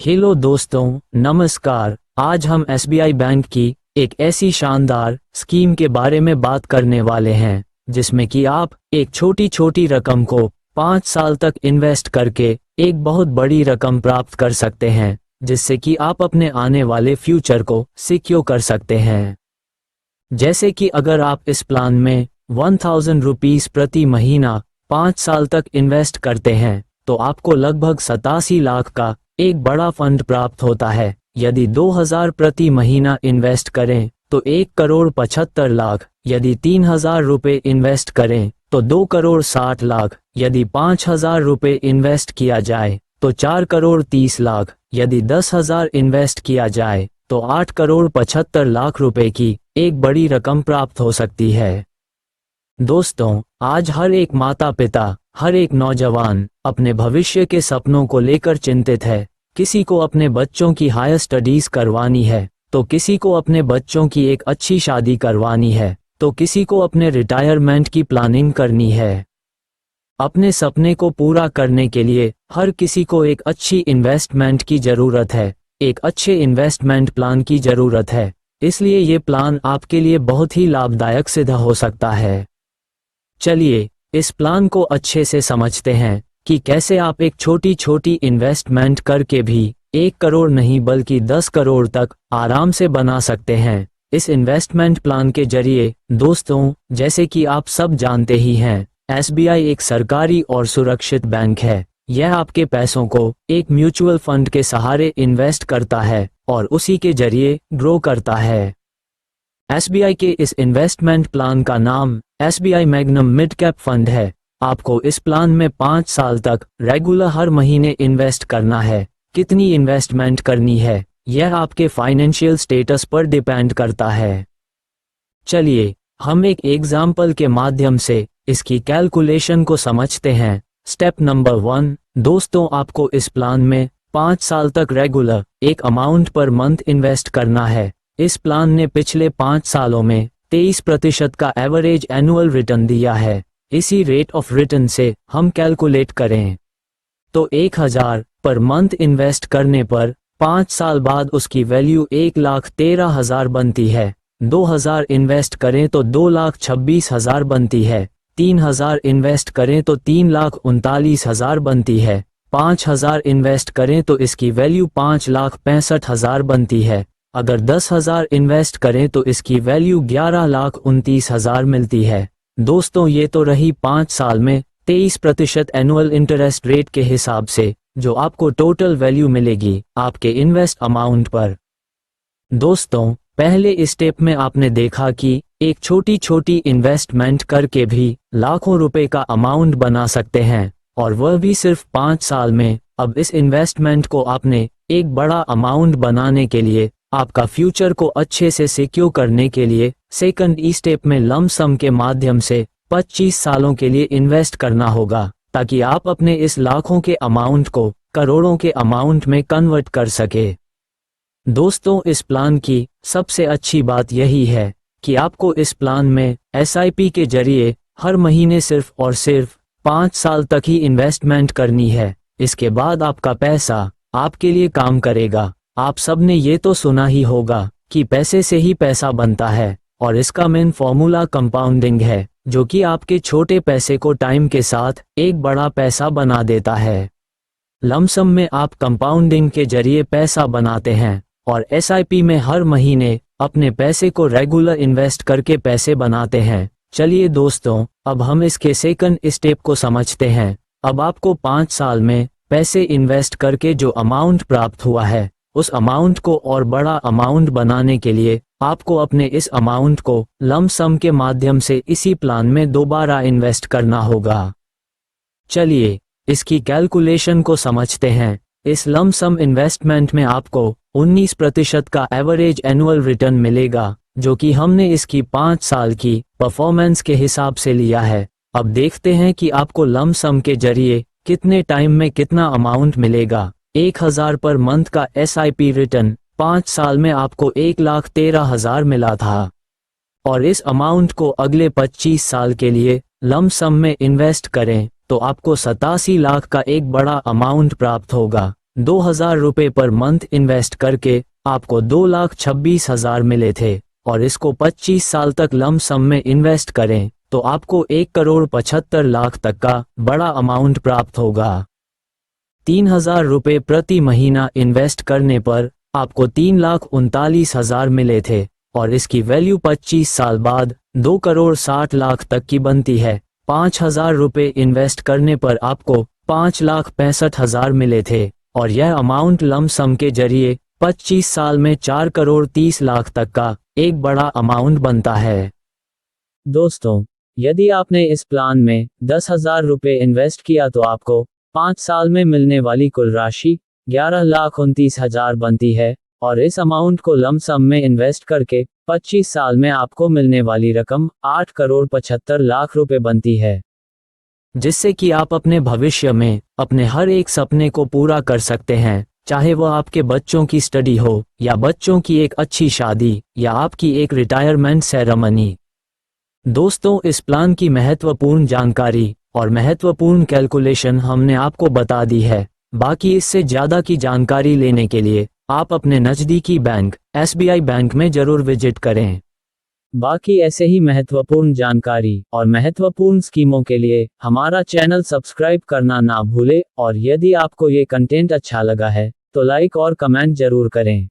Hello दोस्तों, नमस्कार। आज हम एसबीआई बैंक की एक ऐसी शानदार स्कीम के बारे में बात करने वाले हैं जिसमें कि आप एक छोटी छोटी रकम को 5 साल तक इन्वेस्ट करके एक बहुत बड़ी रकम प्राप्त कर सकते हैं, जिससे कि आप अपने आने वाले फ्यूचर को सिक्योर कर सकते हैं। जैसे कि अगर आप इस प्लान में 1000 रुपीज प्रति महीना 5 साल तक इन्वेस्ट करते हैं तो आपको लगभग 87 लाख का एक बड़ा फंड प्राप्त होता है। यदि 2000 प्रति महीना इन्वेस्ट करें तो 1,75,00,000, यदि 3000 रुपये इन्वेस्ट करें तो 2,60,00,000, यदि 5000 रुपये इन्वेस्ट किया जाए तो 4,30,00,000, यदि 10,000 इन्वेस्ट किया जाए तो 8,75,00,000 रुपए की एक बड़ी रकम प्राप्त हो सकती है। दोस्तों, आज हर एक माता पिता, हर एक नौजवान अपने भविष्य के सपनों को लेकर चिंतित है। किसी को अपने बच्चों की हायर स्टडीज करवानी है, तो किसी को अपने बच्चों की एक अच्छी शादी करवानी है, तो किसी को अपने रिटायरमेंट की प्लानिंग करनी है। अपने सपने को पूरा करने के लिए हर किसी को एक अच्छी इन्वेस्टमेंट की जरूरत है, एक अच्छे इन्वेस्टमेंट प्लान की जरूरत है। इसलिए ये प्लान आपके लिए बहुत ही लाभदायक सिद्ध हो सकता है। चलिए इस प्लान को अच्छे से समझते हैं कि कैसे आप एक छोटी छोटी इन्वेस्टमेंट करके भी 1 करोड़ नहीं बल्कि 10 करोड़ तक आराम से बना सकते हैं इस इन्वेस्टमेंट प्लान के जरिए। दोस्तों, जैसे कि आप सब जानते ही हैं, एसबीआई एक सरकारी और सुरक्षित बैंक है। यह आपके पैसों को एक म्यूचुअल फंड के सहारे इन्वेस्ट करता है और उसी के जरिए ग्रो करता है। एसबीआई के इस इन्वेस्टमेंट प्लान का नाम SBI magnum mid cap fund है। आपको इस प्लान में 5 साल तक रेगुलर हर महीने इन्वेस्ट करना है। कितनी इन्वेस्टमेंट करनी है यह आपके फाइनेंशियल स्टेटस पर डिपेंड करता है। चलिए हम एक एग्जाम्पल के माध्यम से इसकी कैलकुलेशन को समझते हैं। स्टेप नंबर 1, दोस्तों, आपको इस प्लान में 5 साल तक रेगुलर एक अमाउंट पर मंथ इन्वेस्ट करना है। इस प्लान ने पिछले 5 सालों में 23% का एवरेज एनुअल रिटर्न दिया है। इसी रेट ऑफ रिटर्न से हम कैलकुलेट करें तो 1000 पर मंथ इन्वेस्ट करने पर 5 साल बाद उसकी वैल्यू 1,13,000 बनती है। 2000 इन्वेस्ट करें तो 2,26,000 बनती है। 3000 इन्वेस्ट करें तो 3,39,000 बनती है। 5000 इन्वेस्ट करें तो इसकी वैल्यू 5,65,000 बनती है। अगर 10,000 इन्वेस्ट करें तो इसकी वैल्यू 11,29,000 मिलती है। दोस्तों, ये तो रही 5 साल में 23% एनुअल इंटरेस्ट रेट के हिसाब से जो आपको टोटल वैल्यू मिलेगी आपके इन्वेस्ट अमाउंट पर। दोस्तों, पहले इस स्टेप में आपने देखा कि एक छोटी छोटी इन्वेस्टमेंट करके भी लाखों रुपए का अमाउंट बना सकते हैं, और वह भी सिर्फ 5 साल में। अब इस इन्वेस्टमेंट को आपने एक बड़ा अमाउंट बनाने के लिए, आपका फ्यूचर को अच्छे से सिक्योर करने के लिए सेकंड ई स्टेप में लंप सम के माध्यम से 25 सालों के लिए इन्वेस्ट करना होगा, ताकि आप अपने इस लाखों के अमाउंट को करोड़ों के अमाउंट में कन्वर्ट कर सके। दोस्तों, इस प्लान की सबसे अच्छी बात यही है कि आपको इस प्लान में एसआईपी के जरिए हर महीने सिर्फ और सिर्फ 5 साल तक ही इन्वेस्टमेंट करनी है। इसके बाद आपका पैसा आपके लिए काम करेगा। आप सबने ये तो सुना ही होगा कि पैसे से ही पैसा बनता है, और इसका मेन फॉर्मूला कंपाउंडिंग है, जो कि आपके छोटे पैसे को टाइम के साथ एक बड़ा पैसा बना देता है। लंप सम में आप कंपाउंडिंग के जरिए पैसा बनाते हैं और एसआईपी में हर महीने अपने पैसे को रेगुलर इन्वेस्ट करके पैसे बनाते हैं। चलिए दोस्तों, अब हम इसके सेकंड स्टेप को समझते हैं। अब आपको 5 साल में पैसे इन्वेस्ट करके जो अमाउंट प्राप्त हुआ है, उस अमाउंट को और बड़ा अमाउंट बनाने के लिए आपको अपने इस अमाउंट को लंप सम के माध्यम से इसी प्लान में दोबारा इन्वेस्ट करना होगा। चलिए इसकी कैलकुलेशन को समझते हैं। इस लंप सम इन्वेस्टमेंट में आपको 19% का एवरेज एनुअल रिटर्न मिलेगा, जो कि हमने इसकी 5 साल की परफॉर्मेंस के हिसाब से लिया है। अब देखते हैं कि आपको लंप सम के जरिए कितने टाइम में कितना अमाउंट मिलेगा। 1000 पर मंथ का एसआईपी रिटर्न 5 साल में आपको 1,13,000 मिला था, और इस अमाउंट को अगले 25 साल के लिए लंप सम में इन्वेस्ट करें तो आपको 87 लाख का एक बड़ा अमाउंट प्राप्त होगा। 2000 रुपये पर मंथ इन्वेस्ट करके आपको 2,26,000 मिले थे, और इसको 25 साल तक लम सम में इन्वेस्ट करें तो आपको 1,75,00,000 तक का बड़ा अमाउंट प्राप्त होगा। 3,000 रुपये प्रति महीना इन्वेस्ट करने पर आपको 3,39,000 मिले थे, और इसकी वैल्यू 25 साल बाद 2,60,00,000 तक की बनती है। 5,000 रुपये इन्वेस्ट करने पर आपको 5,65,000 मिले थे, और यह अमाउंट लम सम के जरिए 25 साल में 4,30,00,000 तक का एक बड़ा अमाउंट बनता है। दोस्तों, यदि आपने इस प्लान में 10,000 रुपये इन्वेस्ट किया तो आपको 5 साल में मिलने वाली कुल राशि 11,29,000 बनती है, और इस अमाउंट को लम सम में इन्वेस्ट करके 25 साल में आपको मिलने वाली रकम 8,75,00,000 रुपये बनती है, जिससे कि आप अपने भविष्य में अपने हर एक सपने को पूरा कर सकते हैं, चाहे वह आपके बच्चों की स्टडी हो, या बच्चों की एक अच्छी शादी, या आपकी एक रिटायरमेंट सेरेमनी। दोस्तों, इस प्लान की महत्वपूर्ण जानकारी और महत्वपूर्ण कैलकुलेशन हमने आपको बता दी है। बाकी इससे ज़्यादा की जानकारी लेने के लिए आप अपने नज़दीकी बैंक SBI बैंक में ज़रूर विजिट करें। बाकी ऐसे ही महत्वपूर्ण जानकारी और महत्वपूर्ण स्कीमों के लिए हमारा चैनल सब्सक्राइब करना ना भूले, और यदि आपको ये कंटेंट अच्छा लगा है तो लाइक और कमेंट जरूर करें।